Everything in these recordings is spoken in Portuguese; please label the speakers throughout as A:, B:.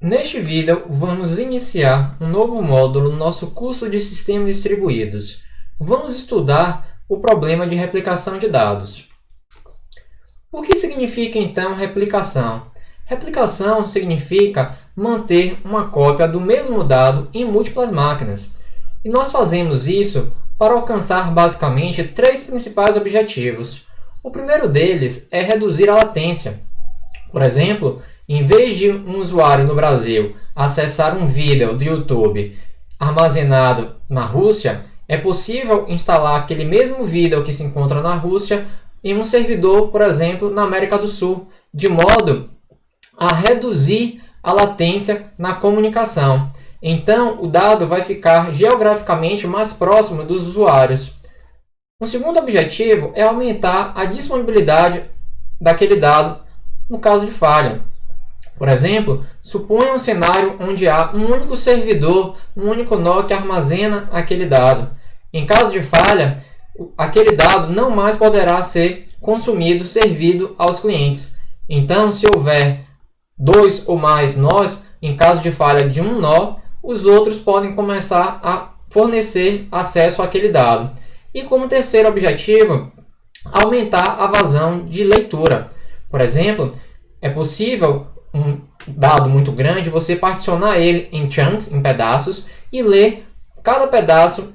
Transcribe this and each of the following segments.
A: Neste vídeo, vamos iniciar um novo módulo no nosso curso de Sistemas Distribuídos. Vamos estudar o problema de replicação de dados. O que significa, então, replicação? Replicação significa manter uma cópia do mesmo dado em múltiplas máquinas. E nós fazemos isso para alcançar, basicamente, três principais objetivos. O primeiro deles é reduzir a latência. Por exemplo, em vez de um usuário no Brasil acessar um vídeo do YouTube armazenado na Rússia, é possível instalar aquele mesmo vídeo que se encontra na Rússia em um servidor, por exemplo, na América do Sul, de modo a reduzir a latência na comunicação. Então, o dado vai ficar geograficamente mais próximo dos usuários. Um segundo objetivo é aumentar a disponibilidade daquele dado no caso de falha. Por exemplo, suponha um cenário onde há um único servidor, um único nó que armazena aquele dado. Em caso de falha, aquele dado não mais poderá ser consumido, servido aos clientes. Então, se houver dois ou mais nós, em caso de falha de um nó, os outros podem começar a fornecer acesso àquele dado. E como terceiro objetivo, aumentar a vazão de leitura. Por exemplo, é possível um dado muito grande, você particionar ele em chunks, em pedaços, e ler cada pedaço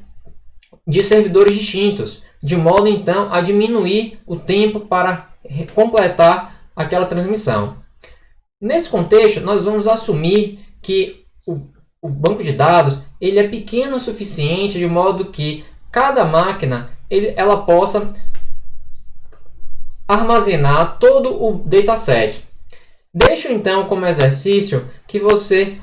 A: de servidores distintos, de modo então a diminuir o tempo para completar aquela transmissão. Nesse contexto, nós vamos assumir que o banco de dados ele é pequeno o suficiente de modo que cada máquina ela possa armazenar todo o dataset. Deixo então como exercício que você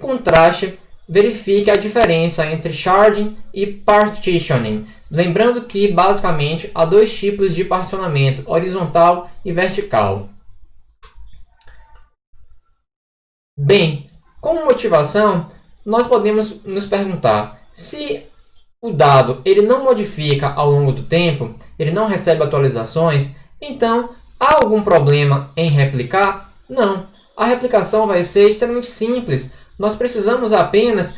A: contraste, verifique a diferença entre sharding e partitioning. Lembrando que basicamente há dois tipos de particionamento, horizontal e vertical. Bem, como motivação, nós podemos nos perguntar se o dado ele não modifica ao longo do tempo, ele não recebe atualizações, então há algum problema em replicar? Não, a replicação vai ser extremamente simples. Nós precisamos apenas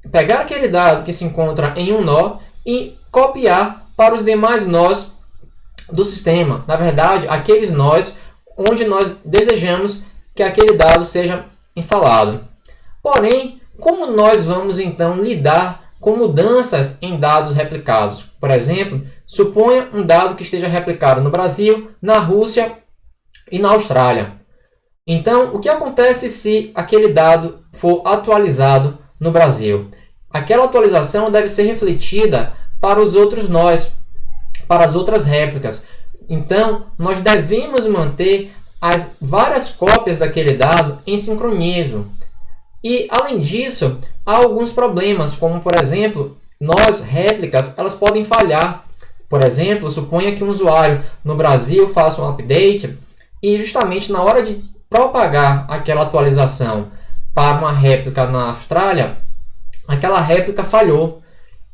A: pegar aquele dado que se encontra em um nó e copiar para os demais nós do sistema. Na verdade, aqueles nós onde nós desejamos que aquele dado seja instalado. Porém, como nós vamos então lidar com mudanças em dados replicados? Por exemplo, suponha um dado que esteja replicado no Brasil, na Rússia e na Austrália. Então, o que acontece se aquele dado for atualizado no Brasil? Aquela atualização deve ser refletida para os outros nós, para as outras réplicas. Então, nós devemos manter as várias cópias daquele dado em sincronismo. E, além disso, há alguns problemas, como, por exemplo, réplicas, elas podem falhar. Por exemplo, suponha que um usuário no Brasil faça um update e justamente na hora de propagar aquela atualização para uma réplica na Austrália, aquela réplica falhou.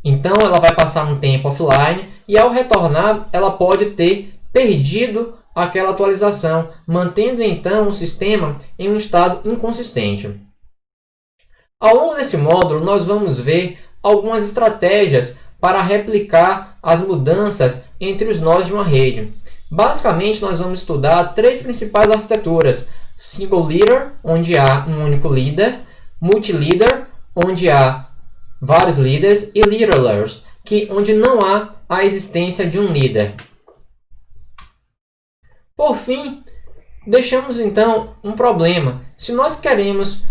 A: Então ela vai passar um tempo offline e ao retornar ela pode ter perdido aquela atualização, mantendo então o sistema em um estado inconsistente. Ao longo desse módulo nós vamos ver algumas estratégias para replicar as mudanças entre os nós de uma rede. Basicamente nós vamos estudar três principais arquiteturas: single leader, onde há um único líder; multi-leader, onde há vários líderes; e leaderless, onde não há a existência de um líder. Por fim, deixamos então um problema. Se nós queremos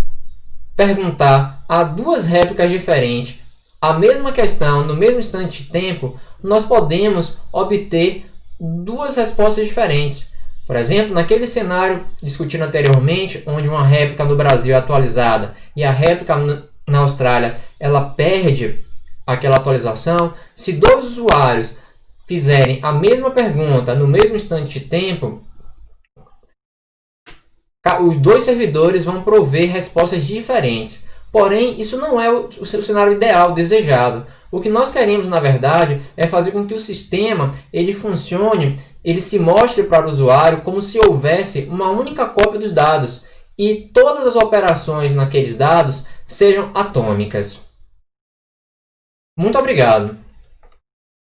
A: perguntar a duas réplicas diferentes a mesma questão no mesmo instante de tempo, nós podemos obter duas respostas diferentes. Por exemplo, naquele cenário discutido anteriormente, onde uma réplica no Brasil é atualizada e a réplica na Austrália ela perde aquela atualização, se dois usuários fizerem a mesma pergunta no mesmo instante de tempo, os dois servidores vão prover respostas diferentes. Porém, isso não é o cenário ideal, desejado. O que nós queremos, na verdade, é fazer com que o sistema ele funcione, ele se mostre para o usuário como se houvesse uma única cópia dos dados. e todas as operações naqueles dados sejam atômicas. Muito obrigado.